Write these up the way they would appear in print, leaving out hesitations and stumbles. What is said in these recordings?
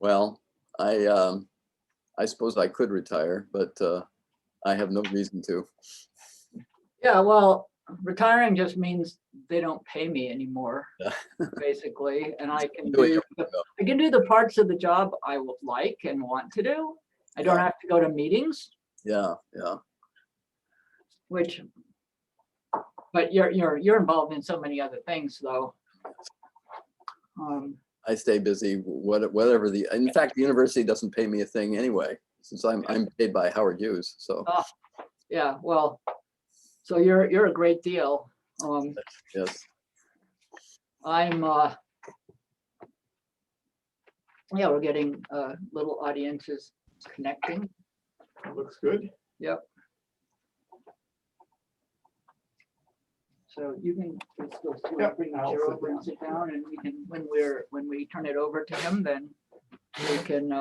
Well, I suppose I could retire, but I have no reason to. Yeah, well, retiring just means they don't pay me anymore, Yeah. basically, and I can Do it do your the, way, though. I can do the parts of the job I would like and want to do. I don't Yeah. have to go to meetings, Yeah, yeah. which, but you're involved in so many other things, though. I stay busy, whatever the, in fact, the university doesn't pay me a thing anyway, since I'm paid by Howard Hughes, so. Yeah, well, so you're a great deal. Yes. I'm yeah, we're getting little audiences connecting. Looks good. Yep. So you can let's go through, Yep, bring the I'll chair sit over and down. sit down, and we can when we turn it over to him, then we can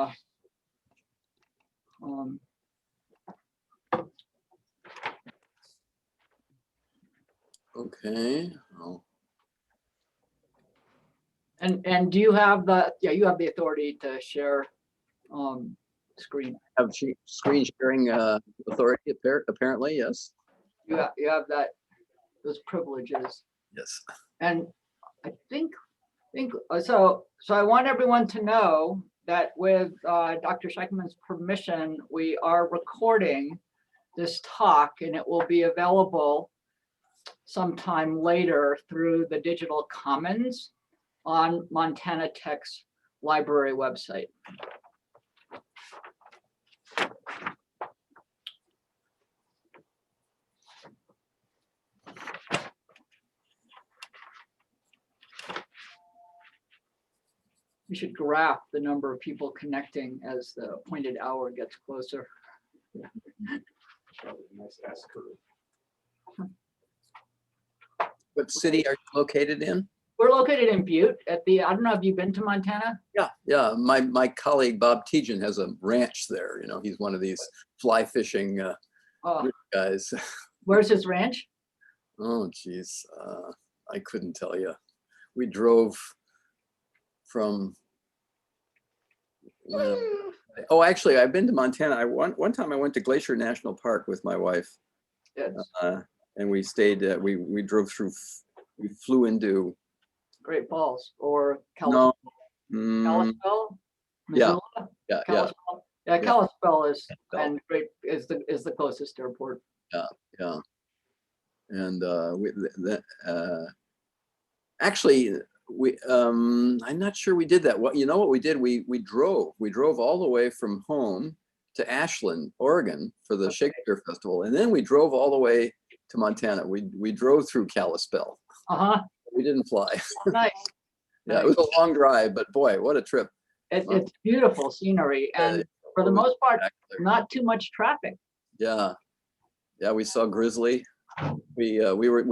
Okay. Oh, and do you have the you have the authority to share screen? have screen sharing authority apparently, yes. You have that those privileges. Yes. And I think so I want everyone to know that with Dr. Schekman's permission, we are recording this talk, and it will be available sometime later through the Digital Commons on Montana Tech's library website. We should graph the number of people connecting as the appointed hour gets closer. Probably a nice S curve. What city are you located in? We're located in Butte at the, I don't know, have you been to Montana? Yeah, yeah. My colleague Bob Tejan has a ranch there. You know, he's one of these fly fishing guys. Where's his ranch? Oh, geez, I couldn't tell you. We drove from. Oh, actually, I've been to Montana. One time I went to Glacier National Park with my wife, Yes. and we stayed. We drove through. We flew into. Great Falls or Kalispell? No. Kalispell? Yeah. Missoula? Yeah. Kalispell? Yeah, Yeah. Kalispell is Yeah. and great is the closest airport. Yeah. Yeah. And actually, I'm not sure we did that. What you know what we did? We drove all the way from home to Ashland, Oregon for the Shakespeare Festival, and then we drove all the way to Montana. We drove through Kalispell. We didn't fly. Nice. Yeah, it was a long drive, but boy, what a trip! It's beautiful scenery, and for the most part, not too much traffic. Yeah, yeah, we saw grizzly. We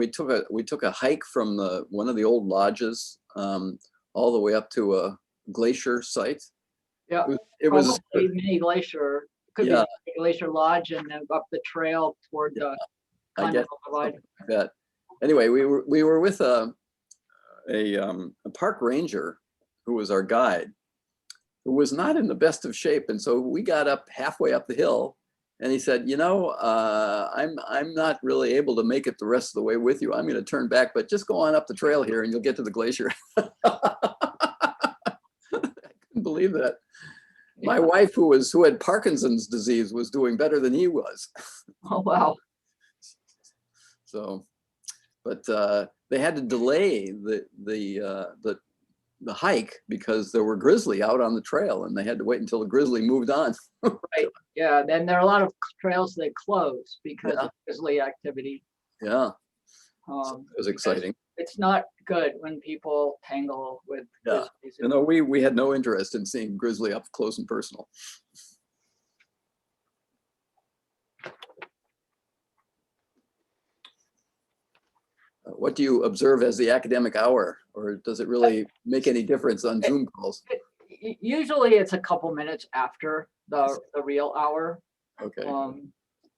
took a hike from one of the old lodges all the way up to a glacier site. Yeah, it was a mini glacier. Could be a glacier lodge, and then up the trail toward the Continental Divide. Like that. Anyway, we were with a park ranger who was our guide, who was not in the best of shape, and so we got up halfway up the hill. And he said, you know, I'm not really able to make it the rest of the way with you. I'm going to turn back, but just go on up the trail here and you'll get to the glacier. I couldn't believe that. My wife, who had Parkinson's disease, was doing better than he was. Oh, wow. So, but they had to delay the hike because there were grizzly out on the trail, and they had to wait until the grizzly moved on. Right. Yeah. Then there are a lot of trails that close because of grizzly activity. Yeah. So it was exciting. It's not good when people tangle with grizzlies. You know, we had no interest in seeing grizzly up close and personal. What do you observe as the academic hour, or does it really make any difference on Zoom calls? Usually it's a couple minutes after the real hour. Okay.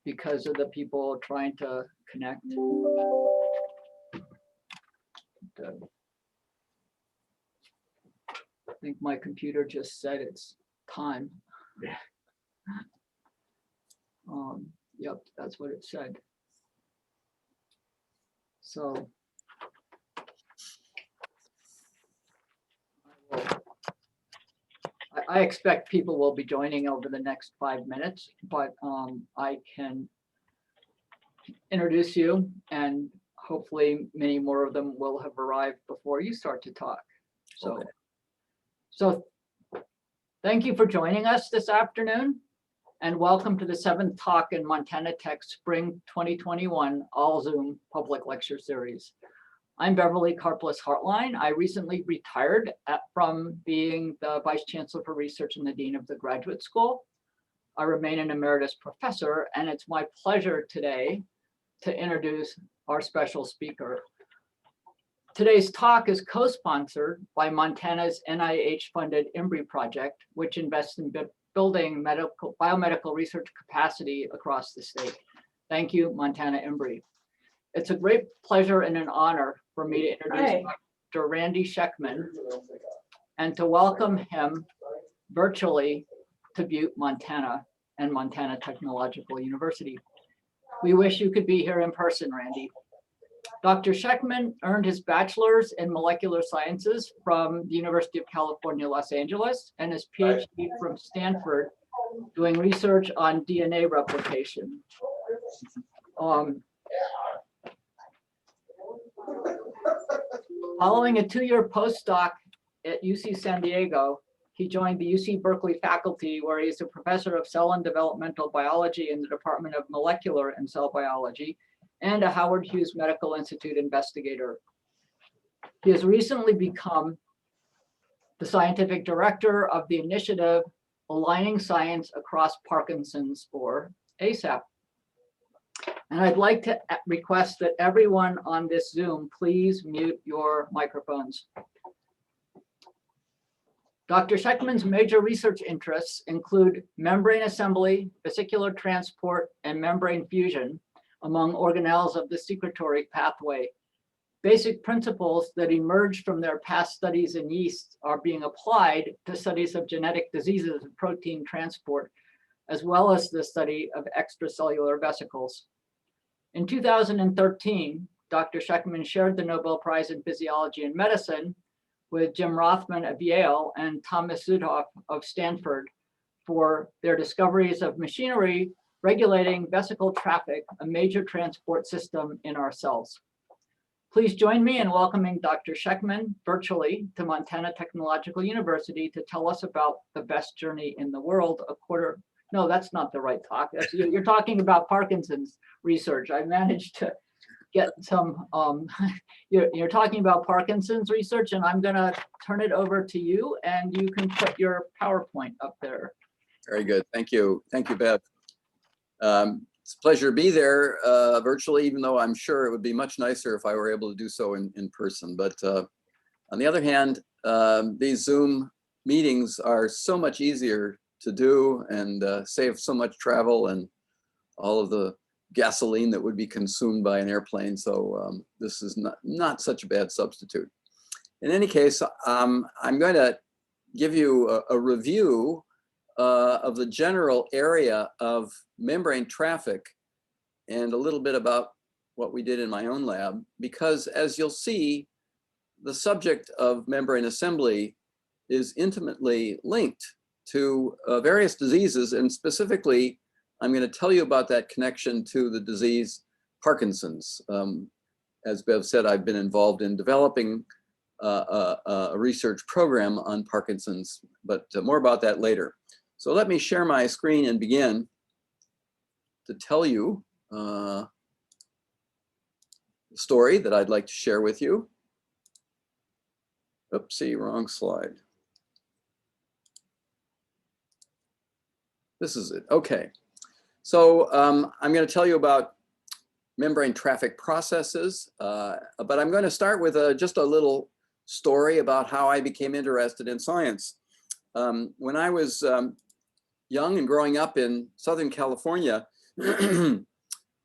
Because of the people trying to connect. I think my computer just said it's time. Yeah. Yep, that's what it said. So I expect people will be joining over the next 5 minutes, but I can introduce you, and hopefully many more of them will have arrived before you start to talk. So, Okay. so thank you for joining us this afternoon, and welcome to the 7th talk in Montana Tech Spring 2021 All Zoom Public Lecture Series. I'm Beverly Karplus Hartline. I recently retired from being the Vice Chancellor for Research and the Dean of the Graduate School. I remain an emeritus professor, and it's my pleasure today to introduce our special speaker. Today's talk is co-sponsored by Montana's NIH-funded IMBRI project, which invests in building biomedical research capacity across the state. Thank you, Montana IMBRI. It's a great pleasure and an honor for me to introduce Dr. Randy Schekman and to welcome him virtually to Butte, Montana and Montana Technological University. We wish you could be here in person, Randy. Dr. Schekman earned his bachelor's in molecular sciences from the University of California, Los Angeles, and his PhD from Stanford, doing research on DNA replication. Following a 2-year postdoc at UC San Diego, he joined the UC Berkeley faculty, where he is a professor of cell and developmental biology in the Department of Molecular and Cell Biology, and a Howard Hughes Medical Institute investigator. He has recently become the scientific director of the initiative Aligning Science Across Parkinson's, or ASAP. And I'd like to request that everyone on this Zoom, please mute your microphones. Dr. Schekman's major research interests include membrane assembly, vesicular transport, and membrane fusion among organelles of the secretory pathway. Basic principles that emerged from their past studies in yeast are being applied to studies of genetic diseases and protein transport, as well as the study of extracellular vesicles. In 2013, Dr. Schekman shared the Nobel Prize in Physiology and Medicine with Jim Rothman of Yale and Thomas Zudhoff of Stanford for their discoveries of machinery regulating vesicle traffic, a major transport system in our cells. Please join me in welcoming Dr. Schekman virtually to Montana Technological University to tell us about the best journey in the world, no, that's not the right talk. You're talking about Parkinson's research. I managed to get some, you're talking about Parkinson's research, and I'm gonna turn it over to you, and you can put your PowerPoint up there. Very good. Thank you. Thank you, Bev. It's a pleasure to be there virtually, even though I'm sure it would be much nicer if I were able to do so in person. But on the other hand, these Zoom meetings are so much easier to do and save so much travel and all of the gasoline that would be consumed by an airplane. So this is not such a bad substitute. In any case, I'm going to give you a review of the general area of membrane traffic and a little bit about what we did in my own lab, because as you'll see, the subject of membrane assembly is intimately linked to various diseases, and specifically, I'm going to tell you about that connection to the disease Parkinson's. As Bev said, I've been involved in developing a research program on Parkinson's, but more about that later. So let me share my screen and begin to tell you the story that I'd like to share with you. Oopsie, wrong slide. This is it. Okay. So I'm going to tell you about membrane traffic processes, but I'm going to start with just a little story about how I became interested in science. When I was young and growing up in Southern California,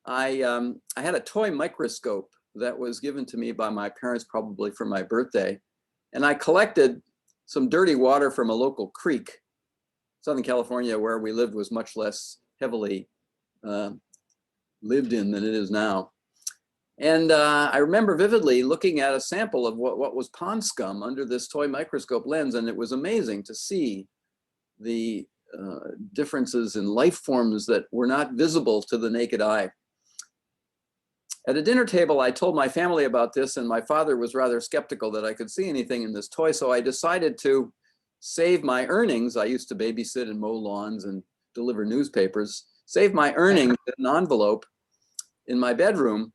I had a toy microscope that was given to me by my parents, probably for my birthday. And I collected some dirty water from a local creek. Southern California, where we lived, was much less heavily lived in than it is now. And I remember vividly looking at a sample of what was pond scum under this toy microscope lens, and it was amazing to see the differences in life forms that were not visible to the naked eye. At a dinner table, I told my family about this, and my father was rather skeptical that I could see anything in this toy, so I decided to save my earnings. I used to babysit and mow lawns and deliver newspapers, save my earnings in an envelope in my bedroom,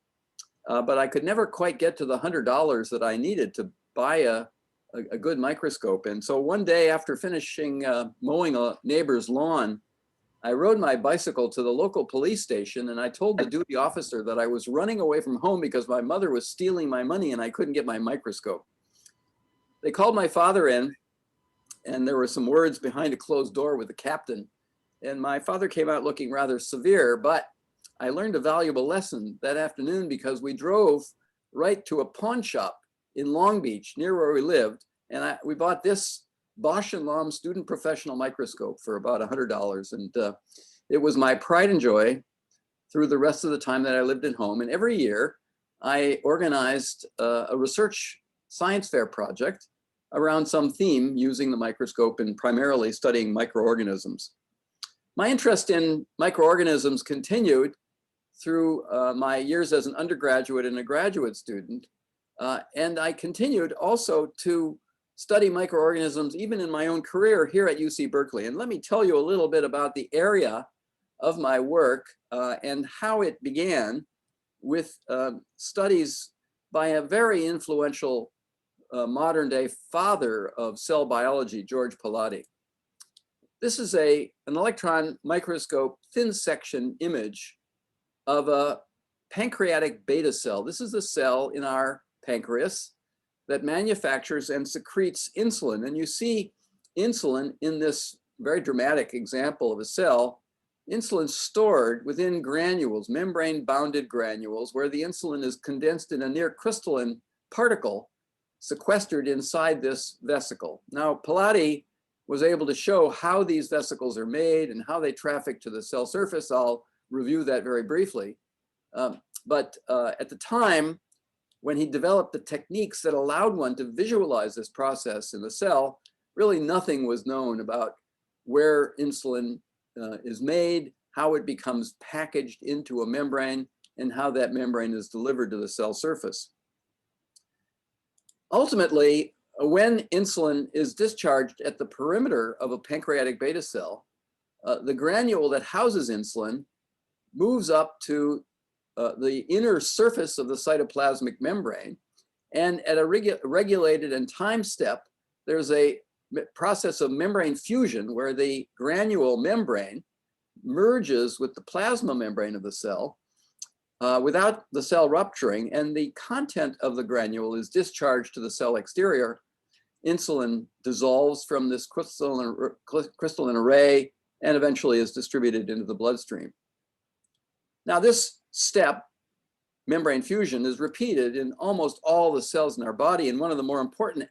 but I could never quite get to the $100 that I needed to buy a good microscope. And so one day after finishing mowing a neighbor's lawn, I rode my bicycle to the local police station, and I told the duty officer that I was running away from home because my mother was stealing my money and I couldn't get my microscope. They called my father in, and there were some words behind a closed door with the captain. And my father came out looking rather severe, but I learned a valuable lesson that afternoon because we drove right to a pawn shop in Long Beach, near where we lived, and we bought this Bosch & Lomb student professional microscope for about $100. And it was my pride and joy through the rest of the time that I lived at home. And every year I organized a research science fair project around some theme using the microscope and primarily studying microorganisms. My interest in microorganisms continued through my years as an undergraduate and a graduate student. And I continued also to study microorganisms even in my own career here at UC Berkeley. And let me tell you a little bit about the area of my work and how it began with studies by a very influential modern day father of cell biology, George Palade. This is an electron microscope thin section image of a pancreatic beta cell. This is the cell in our pancreas that manufactures and secretes insulin. And you see insulin in this very dramatic example of a cell. Insulin stored within granules, membrane-bounded granules, where the insulin is condensed in a near crystalline particle sequestered inside this vesicle. Now, Palade was able to show how these vesicles are made and how they traffic to the cell surface. I'll review that very briefly. But at the time, when he developed the techniques that allowed one to visualize this process in the cell, really nothing was known about where insulin is made, how it becomes packaged into a membrane, and how that membrane is delivered to the cell surface. Ultimately, when insulin is discharged at the perimeter of a pancreatic beta cell, the granule that houses insulin moves up to the inner surface of the cytoplasmic membrane. And at a regulated and time step, there's a process of membrane fusion where the granule membrane merges with the plasma membrane of the cell without the cell rupturing, and the content of the granule is discharged to the cell exterior. Insulin dissolves from this crystalline array and eventually is distributed into the bloodstream. Now, this step, membrane fusion, is repeated in almost all the cells in our body. And one of the more important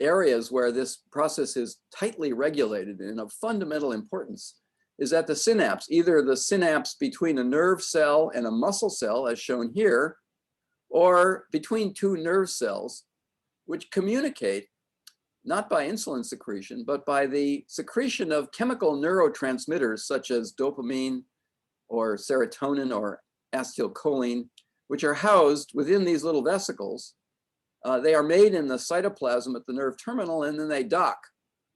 areas where this process is tightly regulated and of fundamental importance is at the synapse, either the synapse between a nerve cell and a muscle cell, as shown here, or between two nerve cells, which communicate not by insulin secretion, but by the secretion of chemical neurotransmitters such as dopamine or serotonin or acetylcholine, which are housed within these little vesicles. They are made in the cytoplasm at the nerve terminal, and then they dock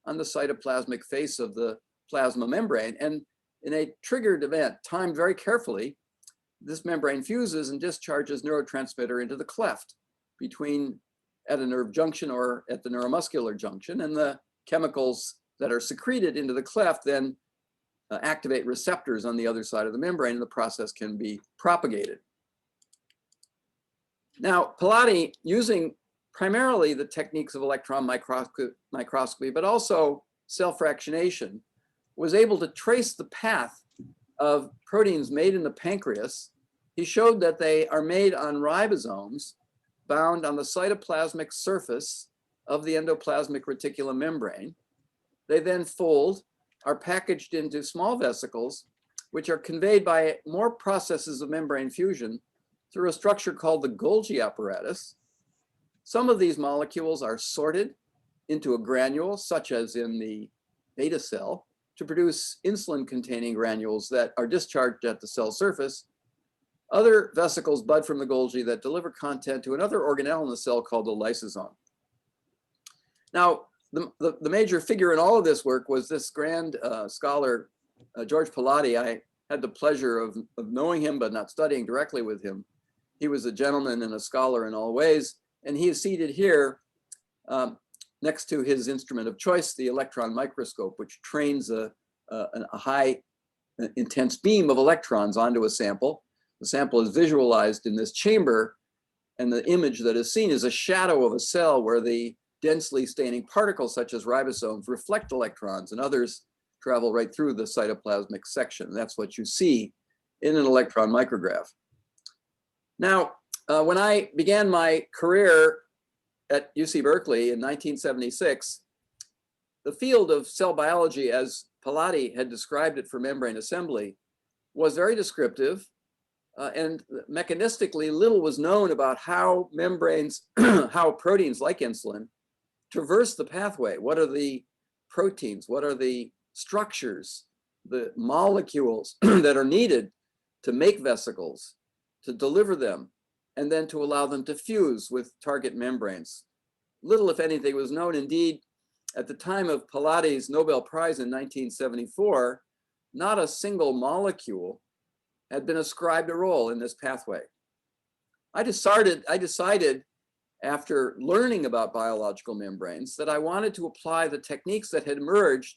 on the cytoplasmic face of the plasma membrane. And in a triggered event, timed very carefully, this membrane fuses and discharges neurotransmitter into the cleft between at a nerve junction or at the neuromuscular junction. And the chemicals that are secreted into the cleft then activate receptors on the other side of the membrane, and the process can be propagated. Now, Palade, using primarily the techniques of electron microscopy, but also cell fractionation, was able to trace the path of proteins made in the pancreas. He showed that they are made on ribosomes bound on the cytoplasmic surface of the endoplasmic reticulum membrane. They then fold are packaged into small vesicles, which are conveyed by more processes of membrane fusion through a structure called the Golgi apparatus. Some of these molecules are sorted into a granule, such as in the beta cell, to produce insulin-containing granules that are discharged at the cell surface. Other vesicles bud from the Golgi that deliver content to another organelle in the cell called the lysosome. Now, the major figure in all of this work was this grand scholar, George Palade. I had the pleasure of knowing him, but not studying directly with him. He was a gentleman and a scholar in all ways, and he is seated here next to his instrument of choice, the electron microscope, which trains a high intense beam of electrons onto a sample. The sample is visualized in this chamber, and the image that is seen is a shadow of a cell where the densely staining particles such as ribosomes reflect electrons, and others travel right through the cytoplasmic section. That's what you see in an electron micrograph. Now, when I began my career at UC Berkeley in 1976, the field of cell biology, as Palade had described it for membrane assembly, was very descriptive, and mechanistically little was known about how membranes, how proteins like insulin traverse the pathway. What are the proteins? What are the structures, the molecules that are needed to make vesicles, to deliver them, and then to allow them to fuse with target membranes? Little, if anything, was known. Indeed, at the time of Palade's Nobel Prize in 1974, not a single molecule had been ascribed a role in this pathway. I decided after learning about biological membranes that I wanted to apply the techniques that had emerged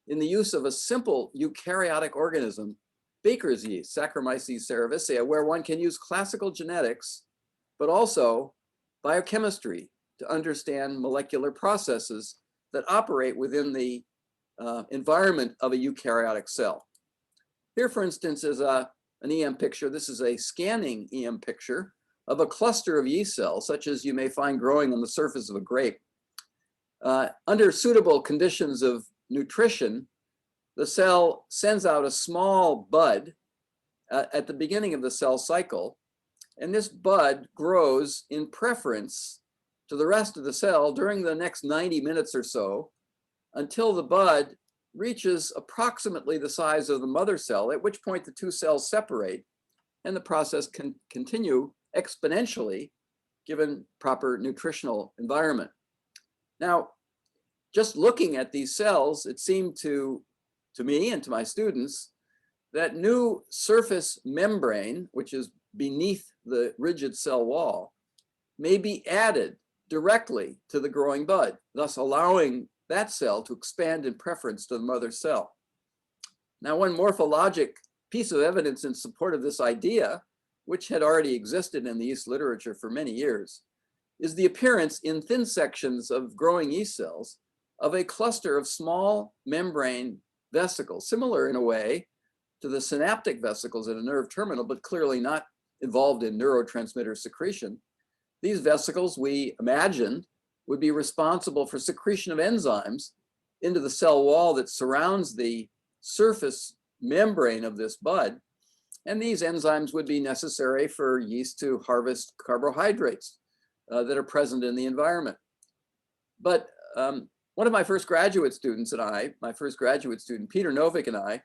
in the use of a simple eukaryotic organism, baker's yeast, Saccharomyces cerevisiae, where one can use classical genetics, but also biochemistry to understand molecular processes that operate within the environment of a eukaryotic cell. Here, for instance, is an EM picture. This is a scanning EM picture of a cluster of yeast cells, such as you may find growing on the surface of a grape. Under suitable conditions of nutrition, the cell sends out a small bud at the beginning of the cell cycle, and this bud grows in preference to the rest of the cell during the next 90 minutes or so, until the bud reaches approximately the size of the mother cell, at which point the two cells separate, and the process can continue exponentially given proper nutritional environment. Now, just looking at these cells, it seemed to me and to my students that new surface membrane, which is beneath the rigid cell wall, may be added directly to the growing bud, thus allowing that cell to expand in preference to the mother cell. Now, one morphologic piece of evidence in support of this idea, which had already existed in the yeast literature for many years, is the appearance in thin sections of growing yeast cells of a cluster of small membrane vesicles, similar in a way to the synaptic vesicles at a nerve terminal, but clearly not involved in neurotransmitter secretion. These vesicles, we imagined, would be responsible for secretion of enzymes into the cell wall that surrounds the surface membrane of this bud. And these enzymes would be necessary for yeast to harvest carbohydrates that are present in the environment. But one of my first graduate students and I, Peter Novick and I,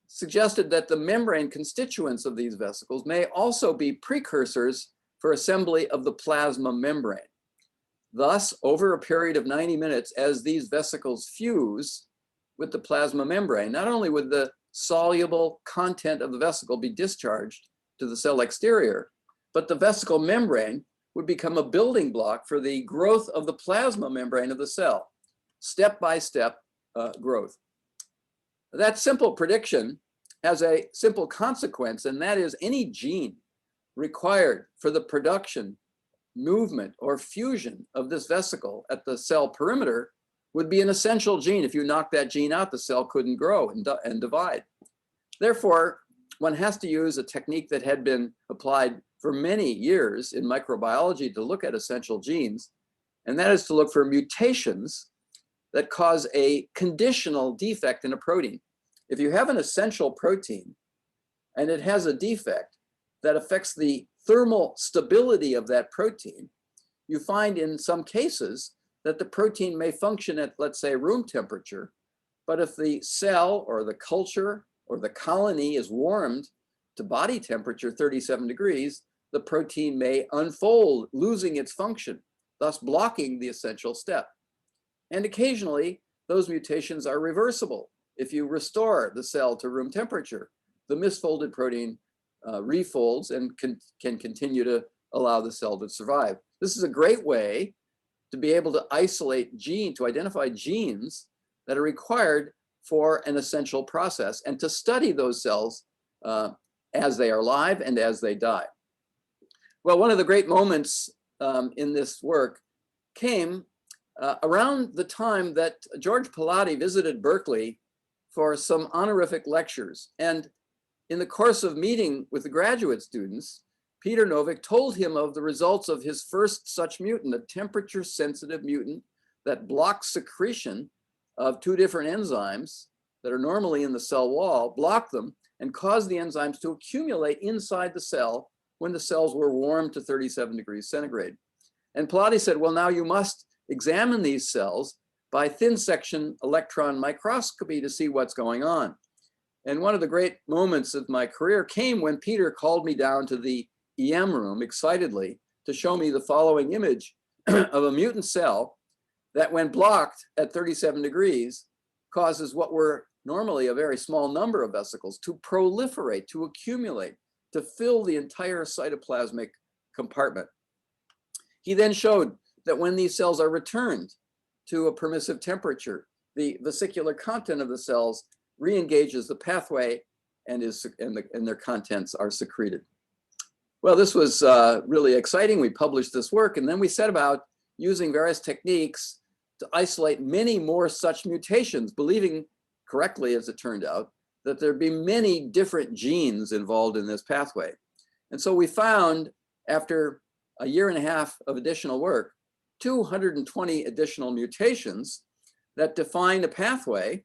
suggested that the membrane constituents of these vesicles may also be precursors for assembly of the plasma membrane. Thus, over a period of 90 minutes, as these vesicles fuse with the plasma membrane, not only would the soluble content of the vesicle be discharged to the cell exterior, but the vesicle membrane would become a building block for the growth of the plasma membrane of the cell, step-by-step growth. That simple prediction has a simple consequence, and that is any gene required for the production, movement, or fusion of this vesicle at the cell perimeter would be an essential gene. If you knock that gene out, the cell couldn't grow and divide. Therefore, one has to use a technique that had been applied for many years in microbiology to look at essential genes, and that is to look for mutations that cause a conditional defect in a protein. If you have an essential protein and it has a defect that affects the thermal stability of that protein, you find in some cases that the protein may function at, let's say, room temperature, but if the cell or the culture or the colony is warmed to body temperature, 37 degrees, the protein may unfold, losing its function, thus blocking the essential step. And occasionally, those mutations are reversible. If you restore the cell to room temperature, the misfolded protein refolds and can continue to allow the cell to survive. This is a great way to be able to isolate to identify genes that are required for an essential process and to study those cells as they are alive and as they die. Well, one of the great moments in this work came around the time that George Palade visited Berkeley for some honorific lectures. And in the course of meeting with the graduate students, Peter Novick told him of the results of his first such mutant, a temperature-sensitive mutant that blocks secretion of two different enzymes that are normally in the cell wall, block them, and cause the enzymes to accumulate inside the cell when the cells were warmed to 37 degrees centigrade. And Palade said, well, now you must examine these cells by thin section electron microscopy to see what's going on. And one of the great moments of my career came when Peter called me down to the EM room excitedly to show me the following image of a mutant cell that, when blocked at 37 degrees, causes what were normally a very small number of vesicles to proliferate, to accumulate, to fill the entire cytoplasmic compartment. He then showed that when these cells are returned to a permissive temperature, the vesicular content of the cells re-engages the pathway and their contents are secreted. Well, this was really exciting. We published this work, and then we set about using various techniques to isolate many more such mutations, believing correctly, as it turned out, that there'd be many different genes involved in this pathway. And so we found, after a year and a half of additional work, 220 additional mutations that define a pathway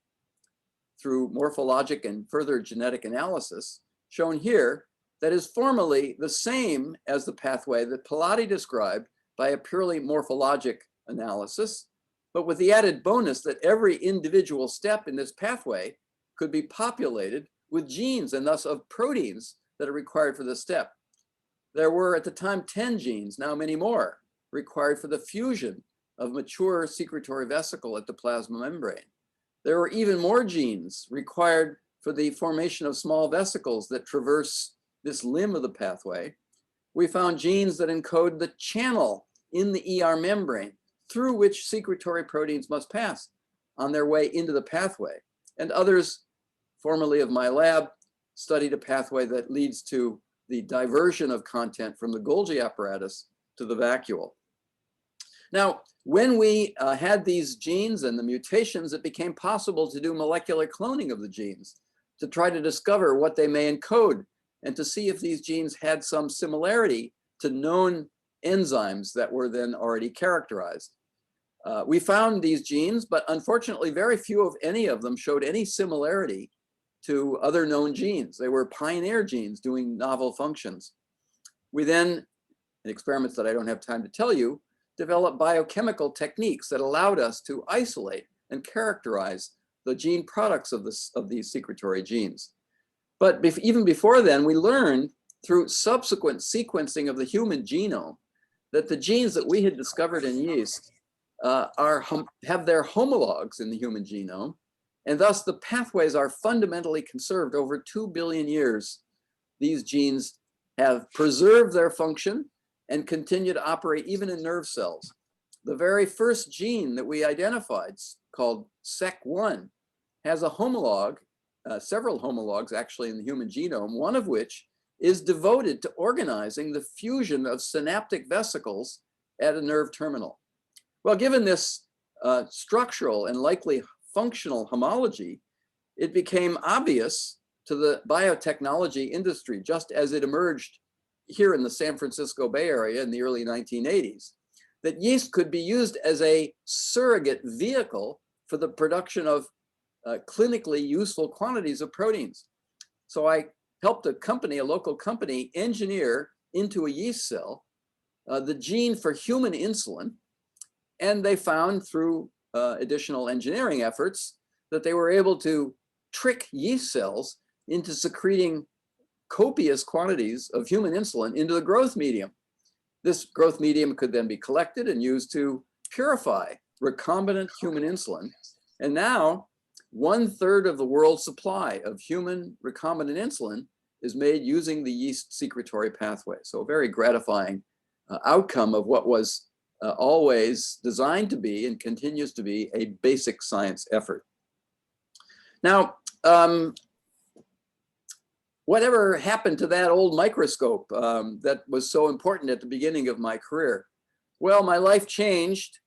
through morphologic and further genetic analysis, shown here, that is formally the same as the pathway that Palade described by a purely morphologic analysis, but with the added bonus that every individual step in this pathway could be populated with genes and thus of proteins that are required for this step. There were at the time 10 genes, now many more, required for the fusion of mature secretory vesicle at the plasma membrane. There were even more genes required for the formation of small vesicles that traverse this limb of the pathway. We found genes that encode the channel in the ER membrane through which secretory proteins must pass on their way into the pathway. And others, formerly of my lab, studied a pathway that leads to the diversion of content from the Golgi apparatus to the vacuole. Now, when we had these genes and the mutations, it became possible to do molecular cloning of the genes to try to discover what they may encode and to see if these genes had some similarity to known enzymes that were then already characterized. We found these genes, but unfortunately, very few of any of them showed any similarity to other known genes. They were pioneer genes doing novel functions. We then, in experiments that I don't have time to tell you, developed biochemical techniques that allowed us to isolate and characterize the gene products of these secretory genes. But even before then, we learned through subsequent sequencing of the human genome that the genes that we had discovered in yeast have their homologs in the human genome, and thus the pathways are fundamentally conserved over 2 billion years. These genes have preserved their function and continue to operate even in nerve cells. The very first gene that we identified, called SEC1, has a homolog, several homologs actually in the human genome, one of which is devoted to organizing the fusion of synaptic vesicles at a nerve terminal. Well, given this structural and likely functional homology, it became obvious to the biotechnology industry, just as it emerged here in the San Francisco Bay Area in the early 1980s, that yeast could be used as a surrogate vehicle for the production of clinically useful quantities of proteins. So I helped a local company, engineer into a yeast cell the gene for human insulin. And they found through additional engineering efforts that they were able to trick yeast cells into secreting copious quantities of human insulin into the growth medium. This growth medium could then be collected and used to purify recombinant human insulin. And now 1/3 of the world's supply of human recombinant insulin is made using the yeast secretory pathway. So a very gratifying outcome of what was always designed to be and continues to be a basic science effort. Now, whatever happened to that old microscope that was so important at the beginning of my career? Well, my life changed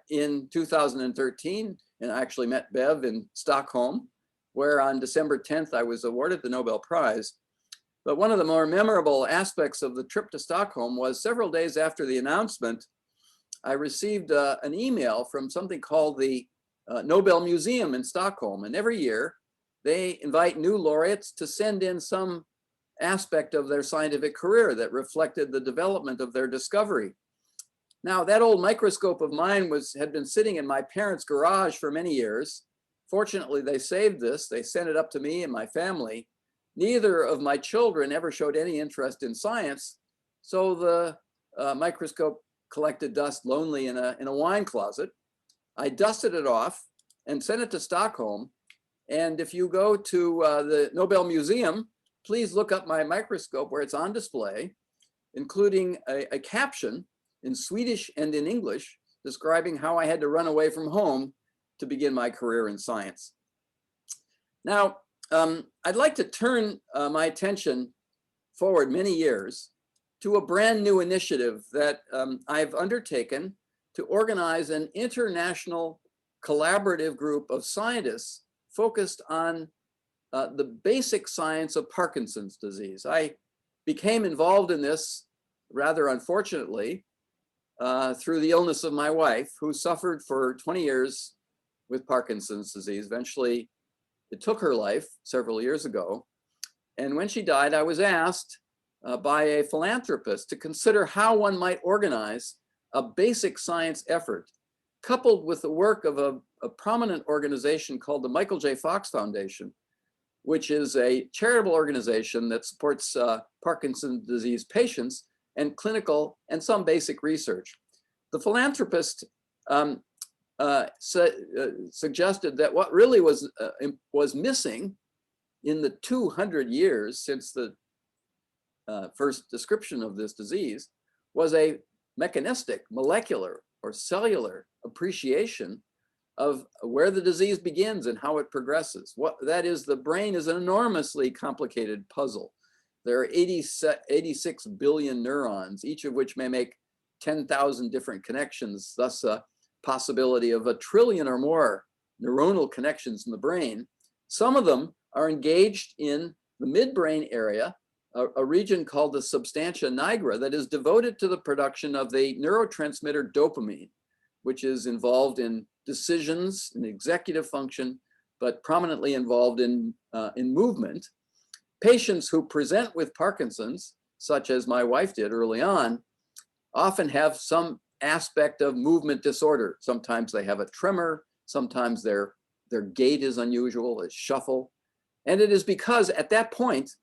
in 2013, and I actually met Bev in Stockholm, where on December 10th, I was awarded the Nobel Prize. But one of the more memorable aspects of the trip to Stockholm was several days after the announcement, I received an email from something called the Nobel Museum in Stockholm. And every year, they invite new laureates to send in some aspect of their scientific career that reflected the development of their discovery. Now, that old microscope of mine had been sitting in my parents' garage for many years. Fortunately, they saved this. They sent it up to me and my family. Neither of my children ever showed any interest in science, so the microscope collected dust lonely in a wine closet. I dusted it off and sent it to Stockholm. And if you go to the Nobel Museum, please look up my microscope where it's on display, including a caption in Swedish and in English describing how I had to run away from home to begin my career in science. Now, I'd like to turn my attention forward many years to a brand new initiative that I've undertaken to organize an international collaborative group of scientists focused on the basic science of Parkinson's disease. I became involved in this rather unfortunately through the illness of my wife, who suffered for 20 years with Parkinson's disease. Eventually, it took her life several years ago. And when she died, I was asked by a philanthropist to consider how one might organize a basic science effort coupled with the work of a prominent organization called the Michael J. Fox Foundation, which is a charitable organization that supports Parkinson's disease patients and clinical and some basic research. The philanthropist suggested that what really was missing in the 200 years since the first description of this disease was a mechanistic, molecular, or cellular appreciation of where the disease begins and how it progresses. That is, the brain is an enormously complicated puzzle. There are 86 billion neurons, each of which may make 10,000 different connections, thus a possibility of 1 trillion or more neuronal connections in the brain. Some of them are engaged in the midbrain area, a region called the substantia nigra that is devoted to the production of the neurotransmitter dopamine, which is involved in decisions and executive function, but prominently involved in movement. Patients who present with Parkinson's, such as my wife did early on, often have some aspect of movement disorder. Sometimes they have a tremor, sometimes their gait is unusual, a shuffle. And it is because at that point,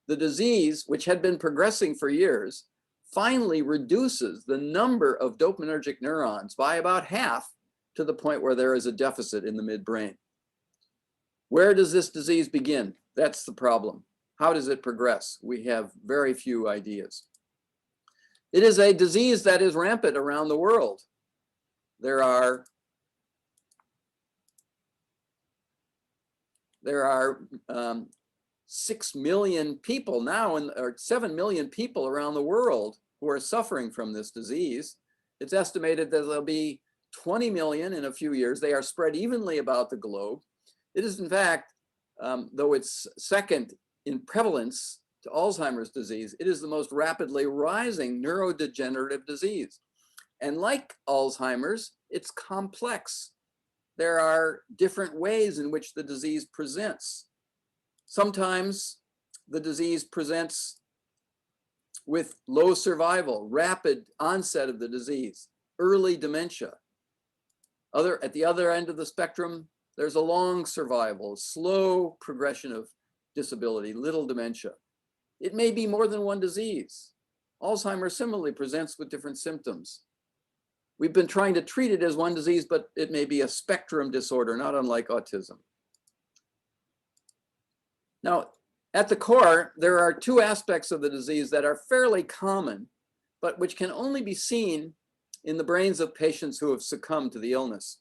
the disease, which had been progressing for years, finally reduces the number of dopaminergic neurons by about half to the point where there is a deficit in the midbrain. Where does this disease begin? That's the problem. How does it progress? We have very few ideas. It is a disease that is rampant around the world. There are 6 million people now, or 7 million people around the world who are suffering from this disease. It's estimated that there'll be 20 million in a few years. They are spread evenly about the globe. It is, in fact, though it's second in prevalence to Alzheimer's disease, it is the most rapidly rising neurodegenerative disease. And like Alzheimer's, it's complex. there are different ways in which the disease presents. Sometimes the disease presents with low survival, rapid onset of the disease, early dementia. At the other end of the spectrum, there's a long survival, slow progression of disability, little dementia. It may be more than one disease. Alzheimer's similarly presents with different symptoms. We've been trying to treat it as one disease, but it may be a spectrum disorder, not unlike autism. Now, at the core, there are two aspects of the disease that are fairly common, but which can only be seen in the brains of patients who have succumbed to the illness.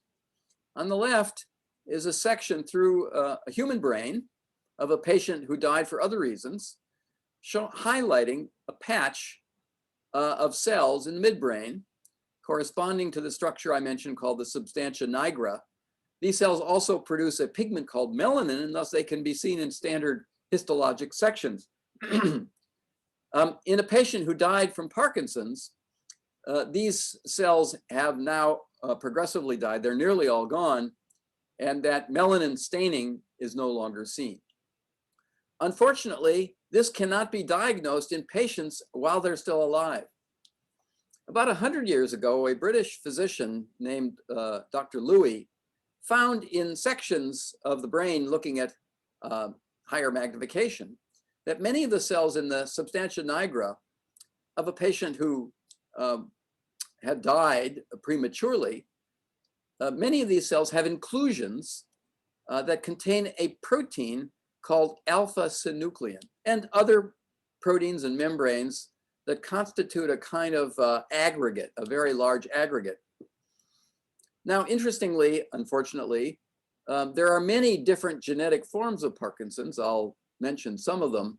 On the left is a section through a human brain of a patient who died for other reasons, highlighting a patch of cells in the midbrain corresponding to the structure I mentioned called the substantia nigra. These cells also produce a pigment called melanin, and thus they can be seen in standard histologic sections. In a patient who died from Parkinson's, these cells have now progressively died. They're nearly all gone, and that melanin staining is no longer seen. Unfortunately, this cannot be diagnosed in patients while they're still alive. About 100 years ago, a British physician named Dr. Louis found in sections of the brain looking at higher magnification that many of the cells in the substantia nigra of a patient who had died prematurely, many of these cells have inclusions that contain a protein called alpha-synuclein and other proteins and membranes that constitute a kind of aggregate, a very large aggregate. Now, interestingly, unfortunately, there are many different genetic forms of Parkinson's. I'll mention some of them.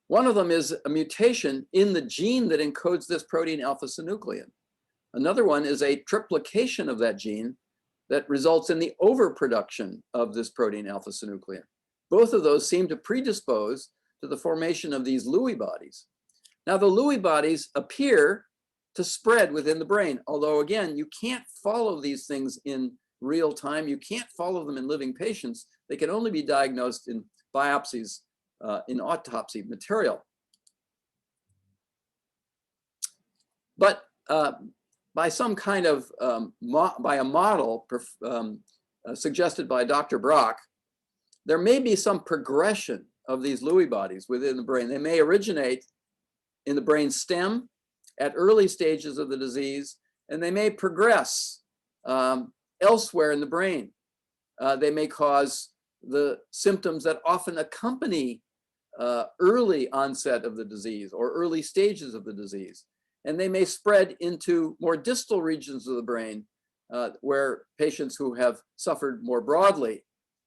One of them is a mutation in the gene that encodes this protein alpha-synuclein. Another one is a triplication of that gene that results in the overproduction of this protein alpha-synuclein. Both of those seem to predispose to the formation of these Lewy bodies. Now, the Lewy bodies appear to spread within the brain, although again, you can't follow these things in real time. You can't follow them in living patients. They can only be diagnosed in biopsies, in autopsy material. But by some kind of, by a model suggested by Dr. Brock, there may be some progression of these Lewy bodies within the brain. They may originate in the brain stem at early stages of the disease, and they may progress elsewhere in the brain. They may cause the symptoms that often accompany early onset of the disease or early stages of the disease. And they may spread into more distal regions of the brain where patients who have suffered more broadly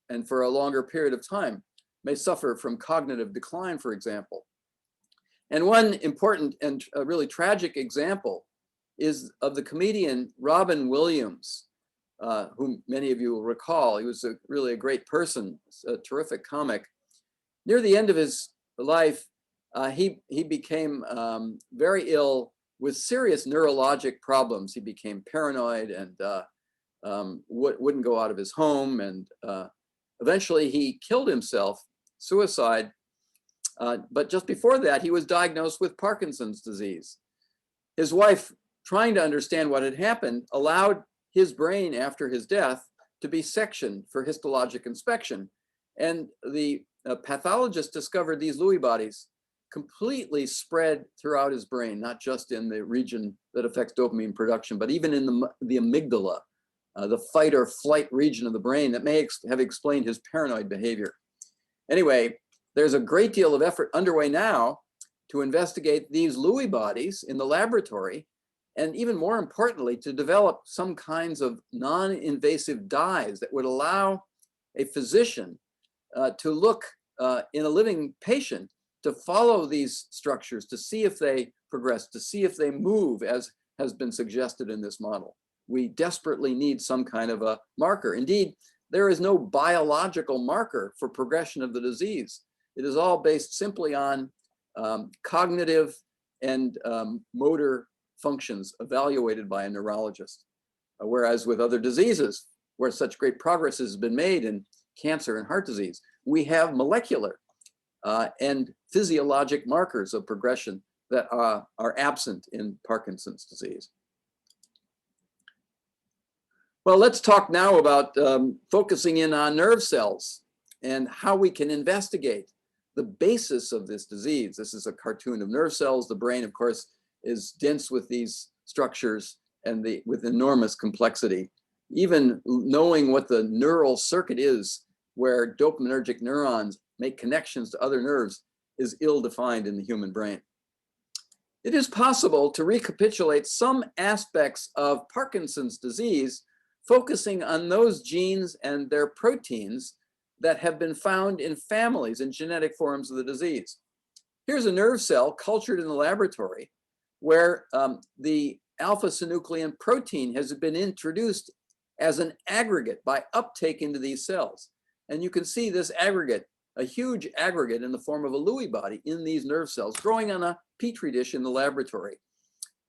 and for a longer period of time may suffer from cognitive decline, for example. And one important and really tragic example is of the comedian Robin Williams, whom many of you will recall. He was really a great person, a terrific comic. Near the end of his life, he became very ill with serious neurologic problems. He became paranoid and wouldn't go out of his home. And eventually he killed himself, suicide. But just before that, he was diagnosed with Parkinson's disease. His wife, trying to understand what had happened, allowed his brain after his death to be sectioned for histologic inspection. And the pathologist discovered these Lewy bodies completely spread throughout his brain, not just in the region that affects dopamine production, but even in the amygdala, the fight or flight region of the brain that may have explained his paranoid behavior. Anyway, there's a great deal of effort underway now to investigate these Lewy bodies in the laboratory, and even more importantly, to develop some kinds of non-invasive dyes that would allow a physician to look in a living patient to follow these structures, to see if they progress, to see if they move, as has been suggested in this model. We desperately need some kind of a marker. Indeed, there is no biological marker for progression of the disease. It is all based simply on cognitive and motor functions evaluated by a neurologist. Whereas with other diseases, where such great progress has been made in cancer and heart disease. We have molecular and physiologic markers of progression that are absent in Parkinson's disease. Well, let's talk now about focusing in on nerve cells and how we can investigate the basis of this disease. This is a cartoon of nerve cells. The brain, of course, is dense with these structures and with enormous complexity. Even knowing what the neural circuit is, where dopaminergic neurons make connections to other nerves, is ill-defined in the human brain. It is possible to recapitulate some aspects of Parkinson's disease, focusing on those genes and their proteins that have been found in families and genetic forms of the disease. Here's a nerve cell cultured in the laboratory where the alpha-synuclein protein has been introduced as an aggregate by uptake into these cells. And you can see this aggregate, a huge aggregate in the form of a Lewy body in these nerve cells growing on a petri dish in the laboratory.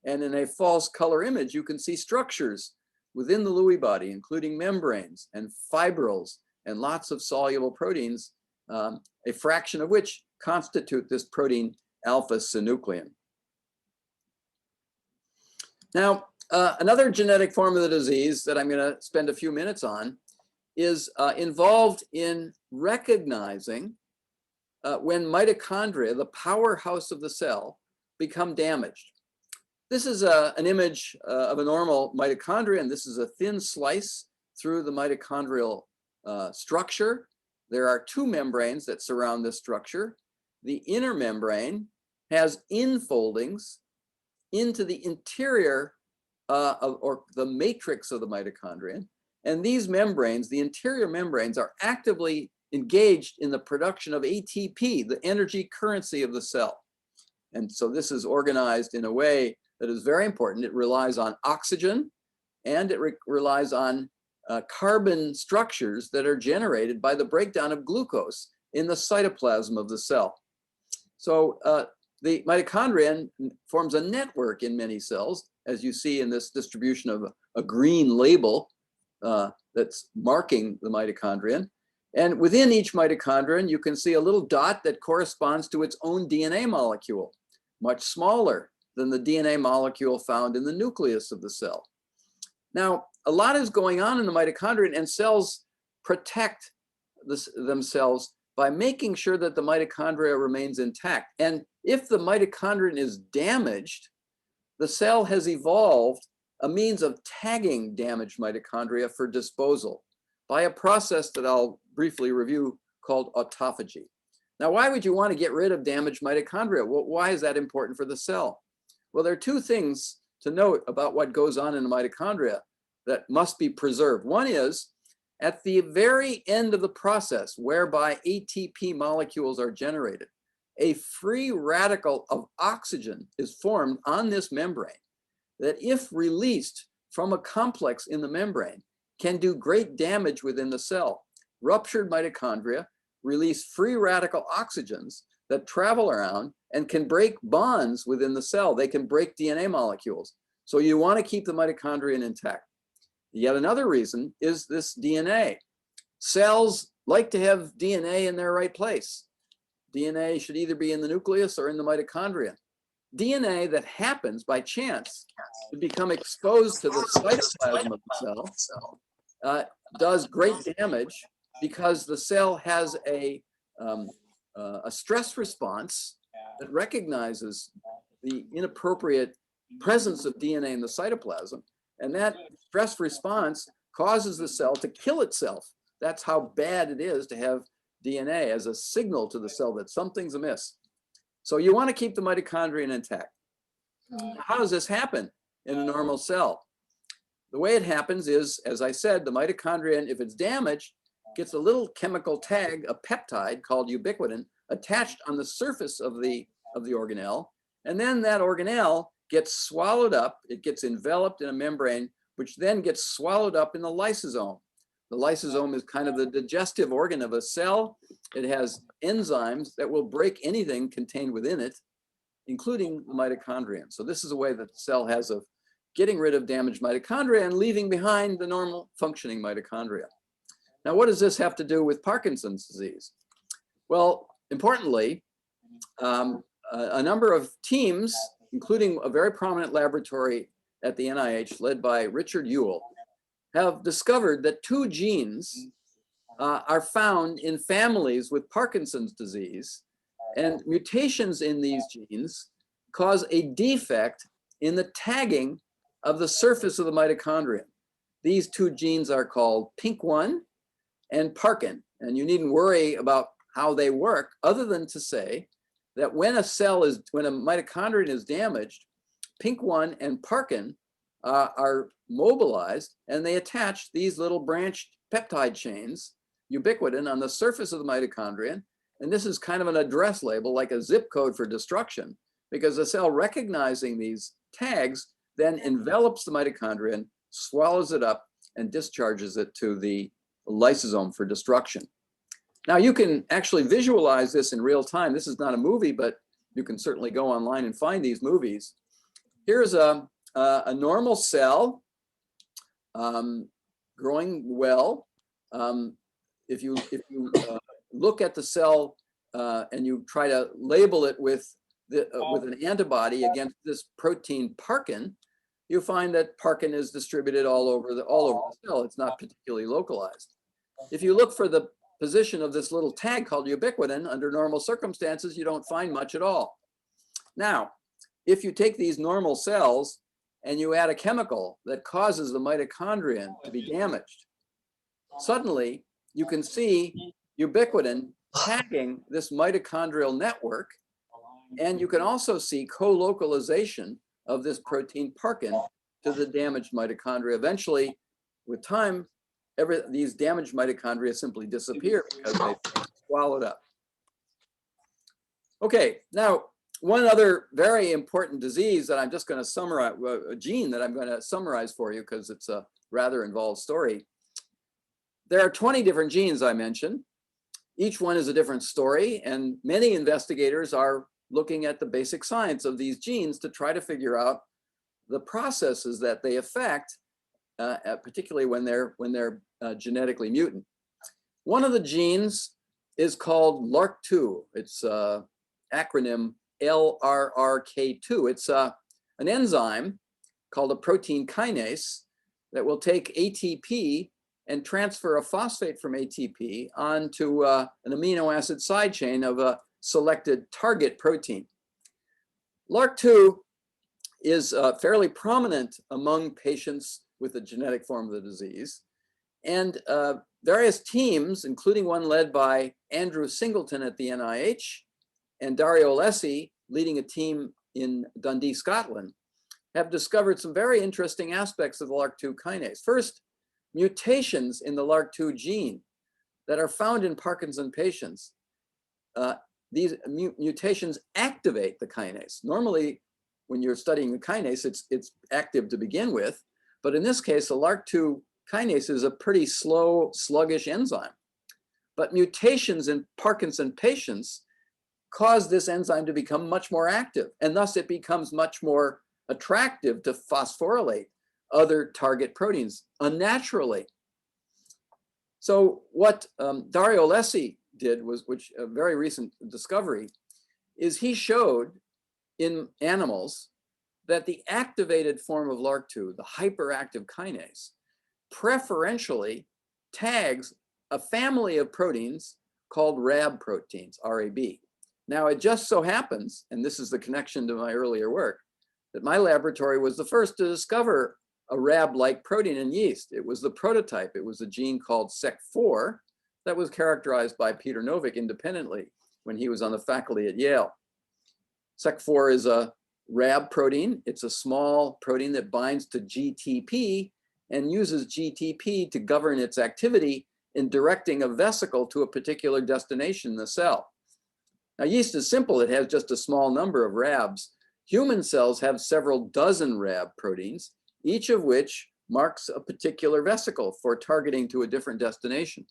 And in a false color image, you can see structures within the Lewy body, including membranes and fibrils and lots of soluble proteins, a fraction of which constitute this protein alpha-synuclein. Now, another genetic form of the disease that I'm going to spend a few minutes on is involved in recognizing when mitochondria, the powerhouse of the cell, become damaged. This is an image of a normal mitochondria, and this is a thin slice through the mitochondrial structure. There are two membranes that surround this structure. The inner membrane has infoldings into the interior or the matrix of the mitochondria. And these membranes, the interior membranes, are actively engaged in the production of ATP, the energy currency of the cell. And so this is organized in a way that is very important. It relies on oxygen and it relies on carbon structures that are generated by the breakdown of glucose in the cytoplasm of the cell. So the mitochondrion forms a network in many cells, as you see in this distribution of a green label that's marking the mitochondrion. And within each mitochondrion, you can see a little dot that corresponds to its own DNA molecule, much smaller than the DNA molecule found in the nucleus of the cell. Now, a lot is going on in the mitochondrion, and cells protect themselves by making sure that the mitochondria remains intact. And if the mitochondrion is damaged, the cell has evolved a means of tagging damaged mitochondria for disposal by a process that I'll briefly review called autophagy. Now, why would you want to get rid of damaged mitochondria? Well, why is that important for the cell? Well, there are two things to note about what goes on in the mitochondria that must be preserved. One is, at the very end of the process whereby ATP molecules are generated, a free radical of oxygen is formed on this membrane that, if released from a complex in the membrane, can do great damage within the cell. Ruptured mitochondria release free radical oxygens that travel around and can break bonds within the cell. They can break DNA molecules. So you want to keep the mitochondrion intact. Yet another reason is this DNA. Cells like to have DNA in their right place. DNA should either be in the nucleus or in the mitochondria. DNA that happens by chance to become exposed to the cytoplasm of the cell does great damage because the cell has a stress response that recognizes the inappropriate presence of DNA in the cytoplasm. And that stress response causes the cell to kill itself. That's how bad it is to have DNA as a signal to the cell that something's amiss. So you want to keep the mitochondrion intact. How does this happen in a normal cell? The way it happens is, as I said, the mitochondrion, if it's damaged, gets a little chemical tag, a peptide called ubiquitin, attached on the surface of the organelle. And then that organelle gets swallowed up. It gets enveloped in a membrane, which then gets swallowed up in the lysosome. The lysosome is kind of the digestive organ of a cell. It has enzymes that will break anything contained within it, including the mitochondrion. So this is a way that the cell has of getting rid of damaged mitochondria and leaving behind the normal functioning mitochondria. Now, what does this have to do with Parkinson's disease? Well, importantly, a number of teams, including a very prominent laboratory at the NIH led by Richard Ewell, have discovered that two genes are found in families with Parkinson's disease, and mutations in these genes cause a defect in the tagging of the surface of the mitochondrion. These two genes are called PINK1 and Parkin, and you needn't worry about how they work other than to say that when a mitochondrion is damaged, PINK1 and Parkin are mobilized, and they attach these little branched peptide chains, ubiquitin, on the surface of the mitochondrion. And this is kind of an address label, like a zip code for destruction, because the cell recognizing these tags then envelops the mitochondrion, swallows it up, and discharges it to the lysosome for destruction. Now, you can actually visualize this in real time. This is not a movie, but you can certainly go online and find these movies. Here's a normal cell growing well. If you look at the cell and you try to label it with an antibody against this protein Parkin, you find that Parkin is distributed all over the cell. It's not particularly localized. If you look for the position of this little tag called ubiquitin, under normal circumstances, you don't find much at all. Now, if you take these normal cells and you add a chemical that causes the mitochondrion to be damaged, suddenly you can see ubiquitin tagging this mitochondrial network, and you can also see co-localization of this protein Parkin to the damaged mitochondria. Eventually, with time, these damaged mitochondria simply disappear because they've swallowed up. Okay, now one other very important disease that I'm just going to summarize, a gene that I'm going to summarize for you because it's a rather involved story. There are 20 different genes I mentioned. Each one is a different story, and many investigators are looking at the basic science of these genes to try to figure out the processes that they affect, particularly when they're genetically mutant. One of the genes is called LRRK2. It's acronym LRRK2. It's an enzyme called a protein kinase that will take ATP and transfer a phosphate from ATP onto an amino acid side chain of a selected target protein. LRRK2 is fairly prominent among patients with the genetic form of the disease, and various teams, including one led by Andrew Singleton at the NIH and Dario Alessi, leading a team in Dundee, Scotland, have discovered some very interesting aspects of the LRRK2 kinase. First, mutations in the LRRK2 gene that are found in Parkinson patients. These mutations activate the kinase. Normally, when you're studying the kinase, it's active to begin with, but in this case, the LRRK2 kinase is a pretty slow, sluggish enzyme. But mutations in Parkinson patients cause this enzyme to become much more active, and thus it becomes much more attractive to phosphorylate other target proteins unnaturally. So what Dario Alessi did was, which a very recent discovery, is he showed in animals that the activated form of LRRK2, the hyperactive kinase, preferentially tags a family of proteins called RAB proteins, R-A-B. Now, it just so happens, and this is the connection to my earlier work, that my laboratory was the first to discover a RAB-like protein in yeast. It was the prototype. It was a gene called SEC4 that was characterized by Peter Novick independently when he was on the faculty at Yale. SEC4 is a RAB protein. It's a small protein that binds to GTP and uses GTP to govern its activity in directing a vesicle to a particular destination in the cell. Now, yeast is simple. It has just a small number of RABs. Human cells have several dozen RAB proteins, each of which marks a particular vesicle for targeting to a different destination.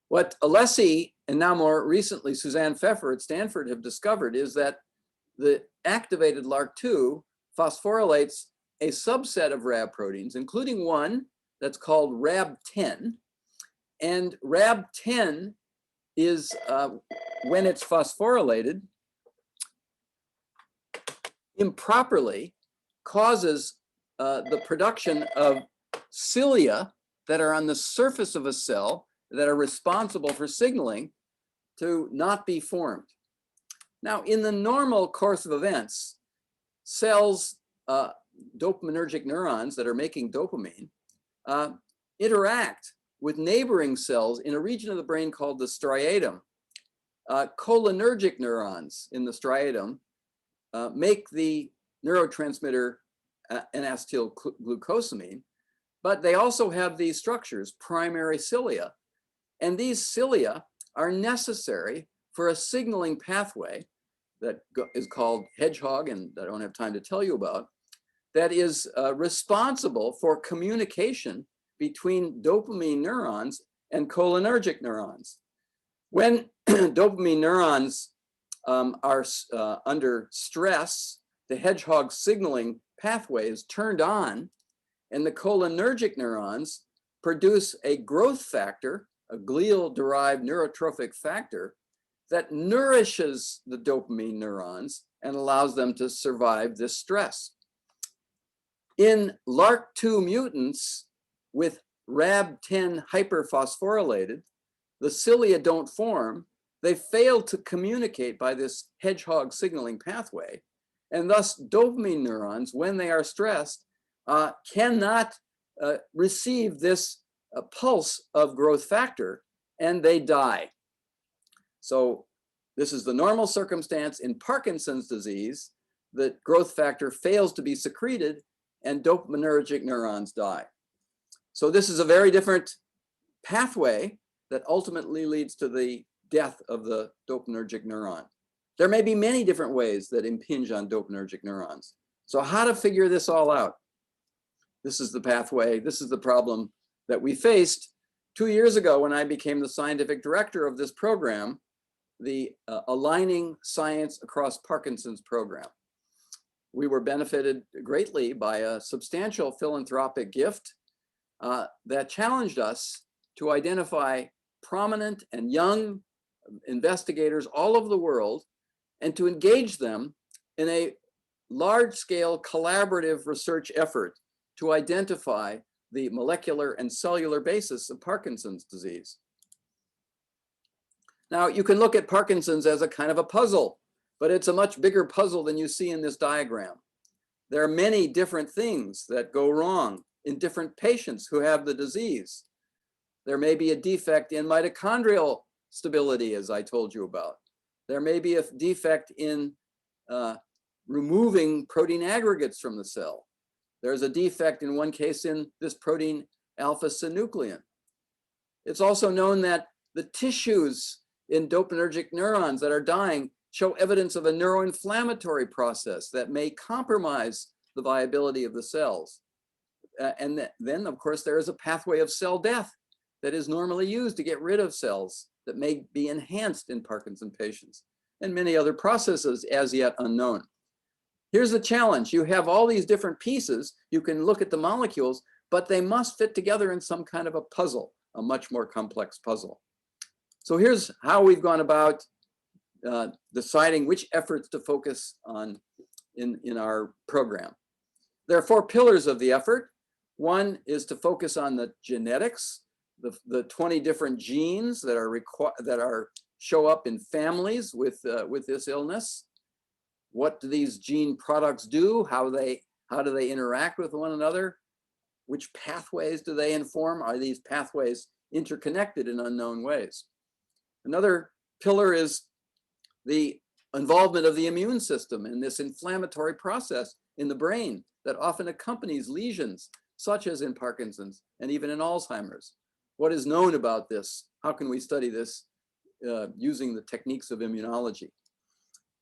What Alessi, and now more recently Suzanne Pfeffer at Stanford, have discovered is that the activated LRRK2 phosphorylates a subset of Rab proteins, including one that's called Rab10. And Rab10 is, when it's phosphorylated, improperly causes the production of cilia that are on the surface of a cell that are responsible for signaling to not be formed. Now, in the normal course of events, cells, dopaminergic neurons that are making dopamine, interact with neighboring cells in a region of the brain called the striatum. Cholinergic neurons in the striatum make the neurotransmitter N-acetylglucosamine, but they also have these structures, primary cilia. And these cilia are necessary for a signaling pathway that is called hedgehog, and I don't have time to tell you about, that is responsible for communication between dopamine neurons and cholinergic neurons. When dopamine neurons are under stress, the hedgehog signaling pathway is turned on, and the cholinergic neurons produce a growth factor, a glial-derived neurotrophic factor, that nourishes the dopamine neurons and allows them to survive this stress. In LRRK2 mutants with Rab10 hyperphosphorylated, the cilia don't form. They fail to communicate by this hedgehog signaling pathway, and thus dopamine neurons, when they are stressed, cannot receive this pulse of growth factor, and they die. So this is the normal circumstance. In Parkinson's disease, the growth factor fails to be secreted and dopaminergic neurons die. So this is a very different pathway that ultimately leads to the death of the dopaminergic neuron. There may be many different ways that impinge on dopaminergic neurons. So how to figure this all out? This is the pathway. This is the problem that we faced 2 years ago when I became the scientific director of this program, the Aligning Science Across Parkinson's program. We were benefited greatly by a substantial philanthropic gift that challenged us to identify prominent and young investigators all over the world and to engage them in a large-scale collaborative research effort to identify the molecular and cellular basis of Parkinson's disease. Now, you can look at Parkinson's as a kind of a puzzle, but it's a much bigger puzzle than you see in this diagram. There are many different things that go wrong in different patients who have the disease. There may be a defect in mitochondrial stability, as I told you about. There may be a defect in removing protein aggregates from the cell. There's a defect in one case in this protein alpha-synuclein. It's also known that the tissues in dopaminergic neurons that are dying show evidence of a neuroinflammatory process that may compromise the viability of the cells. And then, of course, there is a pathway of cell death that is normally used to get rid of cells that may be enhanced in Parkinson patients, and many other processes as yet unknown. Here's the challenge. You have all these different pieces. You can look at the molecules, but they must fit together in some kind of a puzzle, a much more complex puzzle. So here's how we've gone about deciding which efforts to focus on in our program. There are 4 pillars of the effort. One is to focus on the genetics, the 20 different genes that show up in families with this illness. What do these gene products do? How do they interact with one another? Which pathways do they inform? Are these pathways interconnected in unknown ways? Another pillar is the involvement of the immune system in this inflammatory process in the brain that often accompanies lesions, such as in Parkinson's and even in Alzheimer's. What is known about this? How can we study this using the techniques of immunology?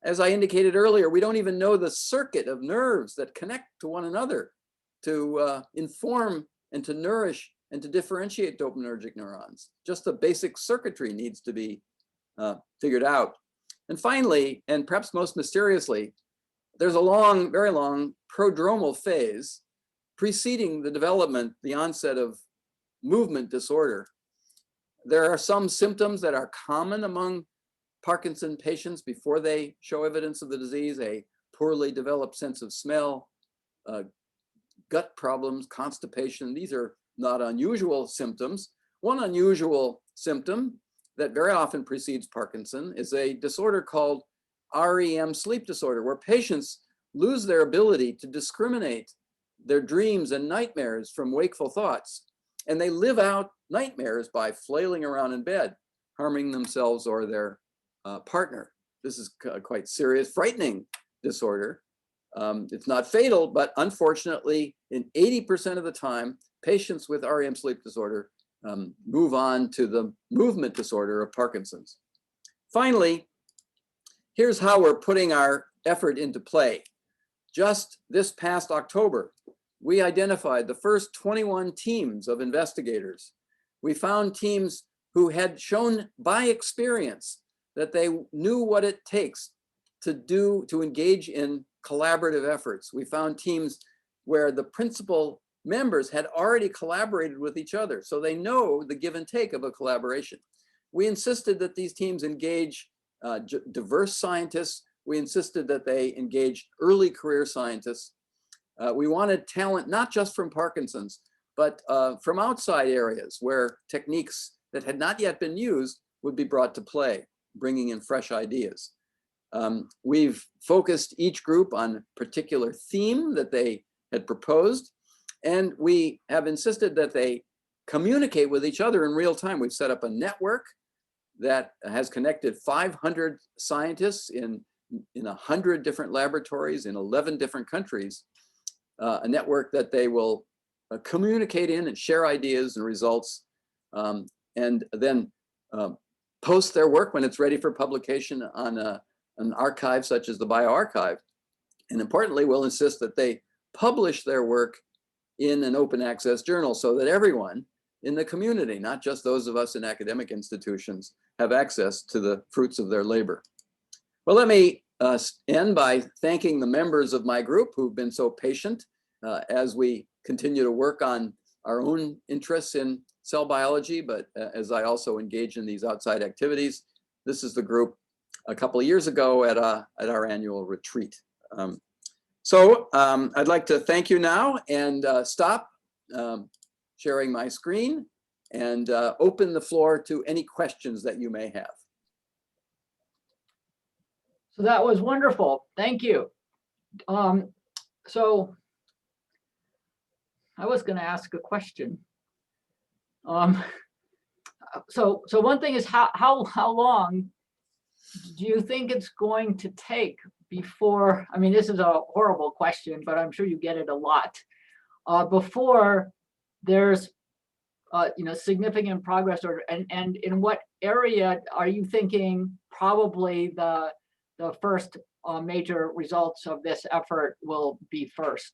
As I indicated earlier, we don't even know the circuit of nerves that connect to one another to inform and to nourish and to differentiate dopaminergic neurons. Just the basic circuitry needs to be figured out. And finally, and perhaps most mysteriously, there's a long, very long prodromal phase preceding the development, the onset of movement disorder. There are some symptoms that are common among Parkinson patients before they show evidence of the disease: a poorly developed sense of smell, gut problems, constipation. These are not unusual symptoms. One unusual symptom that very often precedes Parkinson is a disorder called REM sleep disorder, where patients lose their ability to discriminate their dreams and nightmares from wakeful thoughts. And they live out nightmares by flailing around in bed, harming themselves or their partner. This is quite serious, frightening disorder. It's not fatal, but unfortunately, in 80% of the time, patients with REM sleep disorder move on to the movement disorder of Parkinson's. Finally, here's how we're putting our effort into play. Just this past October, we identified the first 21 teams of investigators. We found teams who had shown by experience that they knew what it takes to engage in collaborative efforts. We found teams where the principal members had already collaborated with each other, so they know the give and take of a collaboration. We insisted that these teams engage diverse scientists. We insisted that they engage early career scientists. We wanted talent not just from Parkinson's, but from outside areas where techniques that had not yet been used would be brought to play, bringing in fresh ideas. We've focused each group on a particular theme that they had proposed, and we have insisted that they communicate with each other in real time. We've set up a network that has connected 500 scientists in 100 different laboratories in 11 different countries, a network that they will communicate in and share ideas and results, and then post their work when it's ready for publication on an archive such as the bioRxiv. And importantly, we'll insist that they publish their work in an open access journal so that everyone in the community, not just those of us in academic institutions, have access to the fruits of their labor. Well, let me end by thanking the members of my group who've been so patient as we continue to work on our own interests in cell biology, but as I also engage in these outside activities. This is the group a couple of years ago at our annual retreat. So I'd like to thank you now and stop sharing my screen and open the floor to any questions that you may have. So that was wonderful. Thank you. So I was going to ask a question. So one thing is how long do you think it's going to take before, I mean, this is a horrible question, but I'm sure you get it a lot, before there's significant progress, and in what area are you thinking probably the first major results of this effort will be first?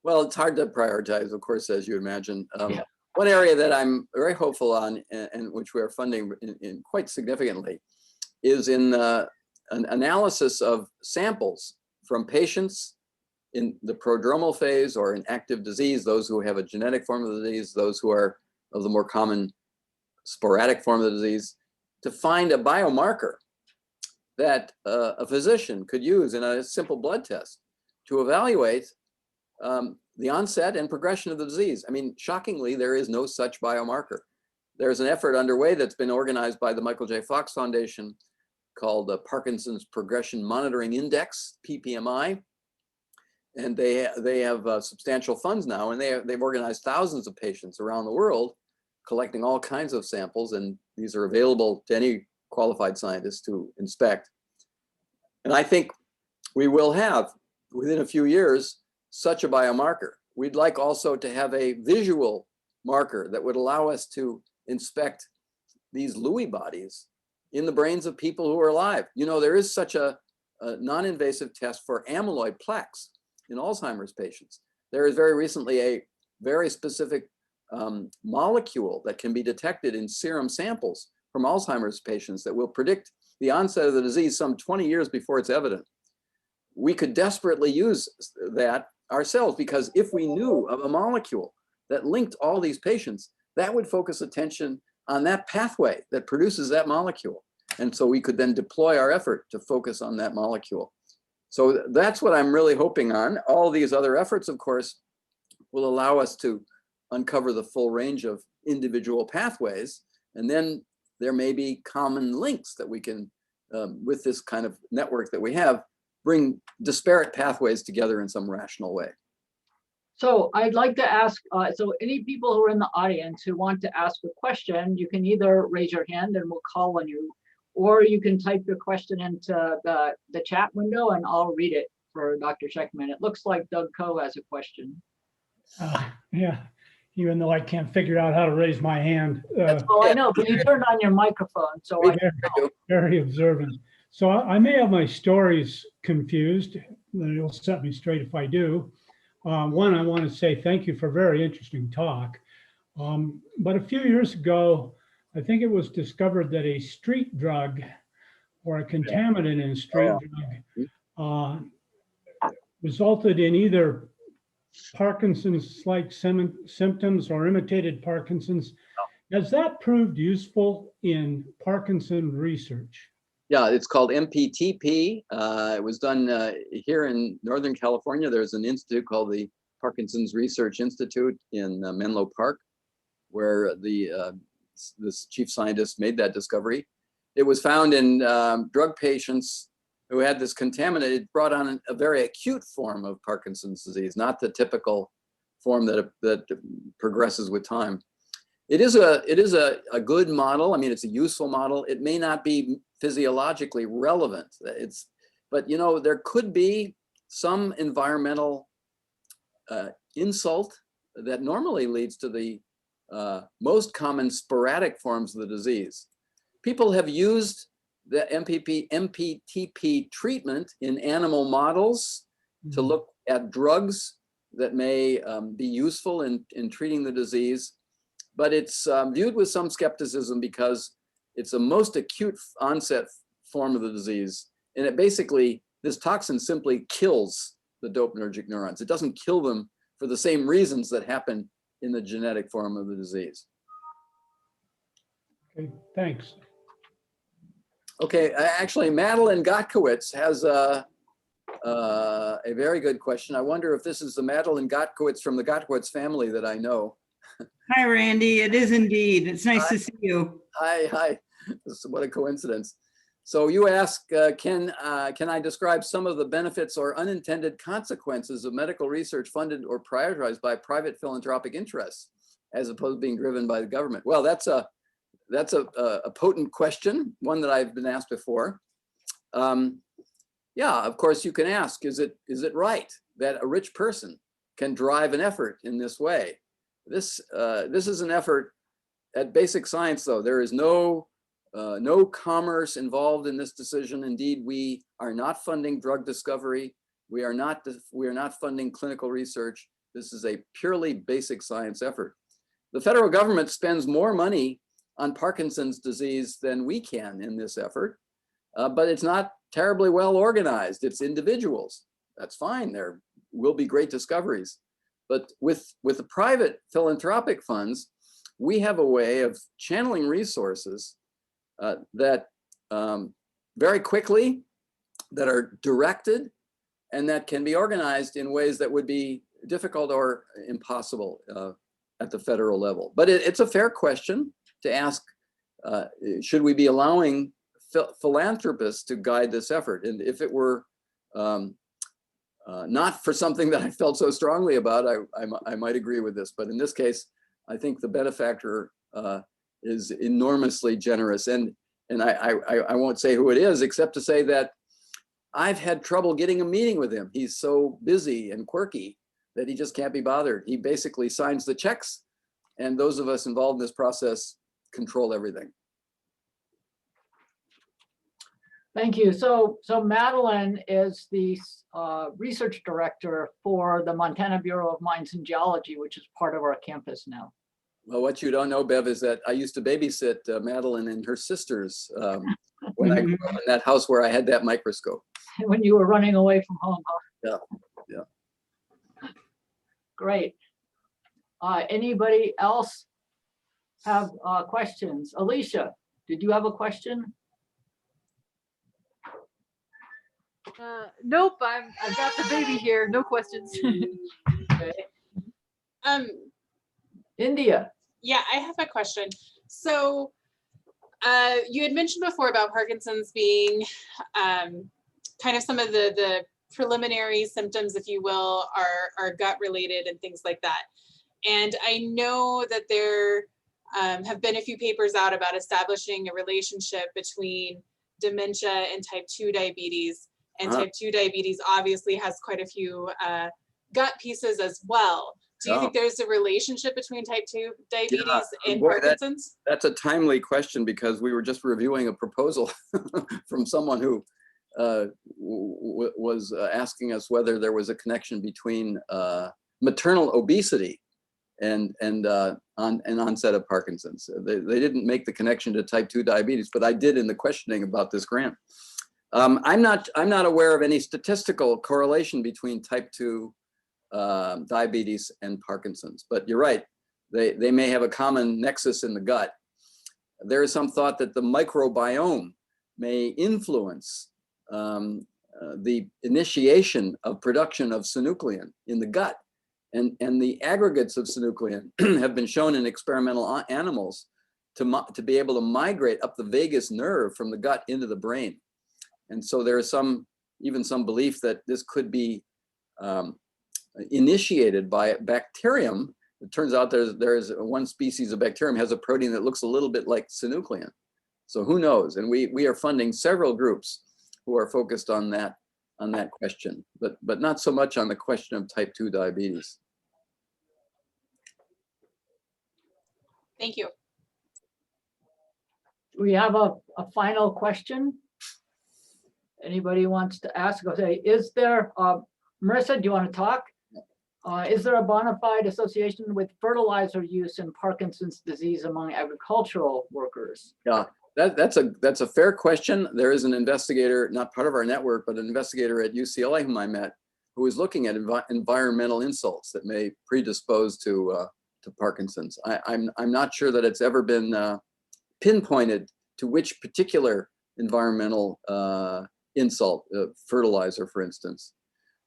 Well, it's hard to prioritize, of course, as you imagine. Yeah. One area that I'm very hopeful on, and which we are funding in quite significantly, is in an analysis of samples from patients in the prodromal phase or in active disease, those who have a genetic form of the disease, those who are of the more common sporadic form of the disease, to find a biomarker that a physician could use in a simple blood test to evaluate the onset and progression of the disease. I mean, shockingly, there is no such biomarker. There's an effort underway that's been organized by the Michael J. Fox Foundation called the Parkinson's Progression Monitoring Index, PPMI. And they have substantial funds now, and they've organized thousands of patients around the world, collecting all kinds of samples, and these are available to any qualified scientist to inspect. And I think we will have, within a few years, such a biomarker. We'd like also to have a visual marker that would allow us to inspect these Lewy bodies in the brains of people who are alive. You know, there is such a non-invasive test for amyloid plaques in Alzheimer's patients. There is very recently a very specific molecule that can be detected in serum samples from Alzheimer's patients that will predict the onset of the disease some 20 years before it's evident. We could desperately use that ourselves, because if we knew of a molecule that linked all these patients, that would focus attention on that pathway that produces that molecule. And so we could then deploy our effort to focus on that molecule. So that's what I'm really hoping on. All these other efforts, of course, will allow us to uncover the full range of individual pathways. And then there may be common links that we can, with this kind of network that we have, bring disparate pathways together in some rational way. So I'd like to ask, so any people who are in the audience who want to ask a question, you can either raise your hand and we'll call on you, or you can type your question into the chat window and I'll read it for Dr. Schekman. It looks like Doug Coe has a question. Yeah, even though I can't figure out how to raise my hand. Oh, I know, but you turned on your microphone, so I know. Very observant. So I may have my stories confused. It'll set me straight if I do. One, I want to say thank you for a very interesting talk. But a few years ago, I think it was discovered that a street drug or a contaminant in a street drug resulted in either Parkinson's-like symptoms or imitated Parkinson's. Has that proved useful in Parkinson research? Yeah, it's called MPTP. It was done here in Northern California. There's an institute called the Parkinson's Research Institute in Menlo Park, where this chief scientist made that discovery. It was found in drug patients who had this contaminant. It brought on a very acute form of Parkinson's disease, not the typical form that progresses with time. It is a good model. I mean, it's a useful model. It may not be physiologically relevant. But you know, there could be some environmental insult that normally leads to the most common sporadic forms of the disease. People have used the MPTP treatment in animal models to look at drugs that may be useful in treating the disease. But it's viewed with some skepticism because it's a most acute onset form of the disease. And it basically, this toxin simply kills the dopaminergic neurons. It doesn't kill them for the same reasons that happen in the genetic form of the disease. Okay, thanks. Okay, actually, Madeline Gotkowitz has a very good question. I wonder if this is the Madeline Gotkowitz from the Gotkowitz family that I know. Hi, Randy. It is indeed. It's nice to see you. Hi. What a coincidence. So you ask, can I describe some of the benefits or unintended consequences of medical research funded or prioritized by private philanthropic interests, as opposed to being driven by the government? Well, that's a potent question, one that I've been asked before. Yeah, of course you can ask, is it right that a rich person can drive an effort in this way? This is an effort at basic science, though. There is no commerce involved in this decision. Indeed, we are not funding drug discovery. We are not funding clinical research. This is a purely basic science effort. The federal government spends more money on Parkinson's disease than we can in this effort, but it's not terribly well organized. It's individuals. That's fine. There will be great discoveries. But with the private philanthropic funds, we have a way of channeling resources that very quickly, that are directed, and that can be organized in ways that would be difficult or impossible at the federal level. But it's a fair question to ask, should we be allowing philanthropists to guide this effort? And if it were not for something that I felt so strongly about, I might agree with this. But in this case, I think the benefactor is enormously generous. And I won't say who it is, except to say that I've had trouble getting a meeting with him. He's so busy and quirky that he just can't be bothered. He basically signs the checks, and those of us involved in this process control everything. Thank you. So Madeline is the research director for the Montana Bureau of Mines and Geology, which is part of our campus now. Well, what you don't know, Bev, is that I used to babysit Madeline and her sisters when I grew up in that house where I had that microscope. When you were running away from home, huh? Yeah. Great. Anybody else have questions? Alicia, did you have a question? Nope, I've got the baby here. No questions. Okay. India. India. I have a question. So you had mentioned before about Parkinson's being kind of some of the preliminary symptoms, if you will, are gut related and things like that. And I know that there have been a few papers out about establishing a relationship between dementia and type 2 diabetes. And type 2 diabetes obviously has quite a few gut pieces as well. Do you think there's a relationship between type 2 diabetes and Parkinson's? That's a timely question, because we were just reviewing a proposal from someone who was asking us whether there was a connection between maternal obesity and onset of Parkinson's. They didn't make the connection to type 2 diabetes, but I did in the questioning about this grant. I'm not aware of any statistical correlation between type 2 diabetes and Parkinson's, but you're right. They may have a common nexus in the gut. There is some thought that the microbiome may influence the initiation of production of synuclein in the gut. And the aggregates of synuclein have been shown in experimental animals to be able to migrate up the vagus nerve from the gut into the brain. And so there is even some belief that this could be initiated by a bacterium. It turns out there's one species of bacterium has a protein that looks a little bit like synuclein. So who knows? And we are funding several groups who are focused on that question, but not so much on the question of type 2 diabetes. Thank you. We have a final question. Anybody wants to ask? Okay, is there, Marissa, do you want to talk? Is there a bona fide association with fertilizer use in Parkinson's disease among agricultural workers? Yeah, that's a fair question. There is an investigator, not part of our network, but an investigator at UCLA whom I met, who is looking at environmental insults that may predispose to Parkinson's. I'm not sure that it's ever been pinpointed to which particular environmental insult, fertilizer, for instance.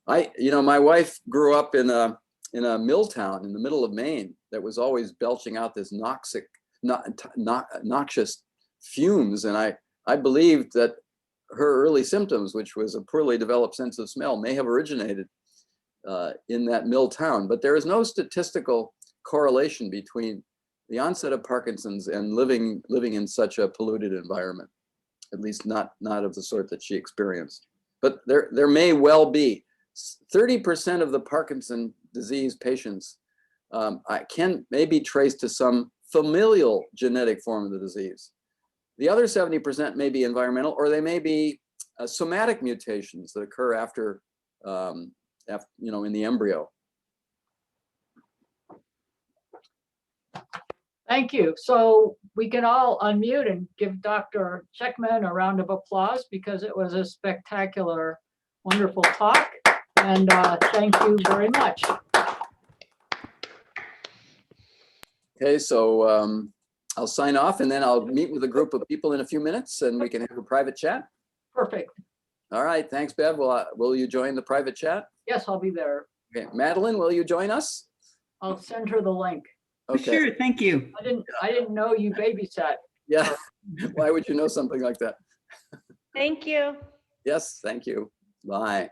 My wife grew up in a mill town in the middle of Maine that was always belching out this noxious fumes, and I believed that her early symptoms, which was a poorly developed sense of smell, may have originated in that mill town. But there is no statistical correlation between the onset of Parkinson's and living in such a polluted environment, at least not of the sort that she experienced. But there may well be. 30% of the Parkinson disease patients may be traced to some familial genetic form of the disease. The other 70% may be environmental, or they may be somatic mutations that occur after in the embryo. Thank you. So we can all unmute and give Dr. Schekman a round of applause, because it was a spectacular, wonderful talk. And thank you very much. Okay, so I'll sign off, and then I'll meet with a group of people in a few minutes, and we can have a private chat. Perfect. All right, thanks, Bev. Will you join the private chat? Yes, I'll be there. Okay, Madeline, will you join us? I'll send her the link. Okay. Sure, thank you. I didn't know you babysat. Yeah. Why would you know something like that? Thank you. Yes, thank you. Bye.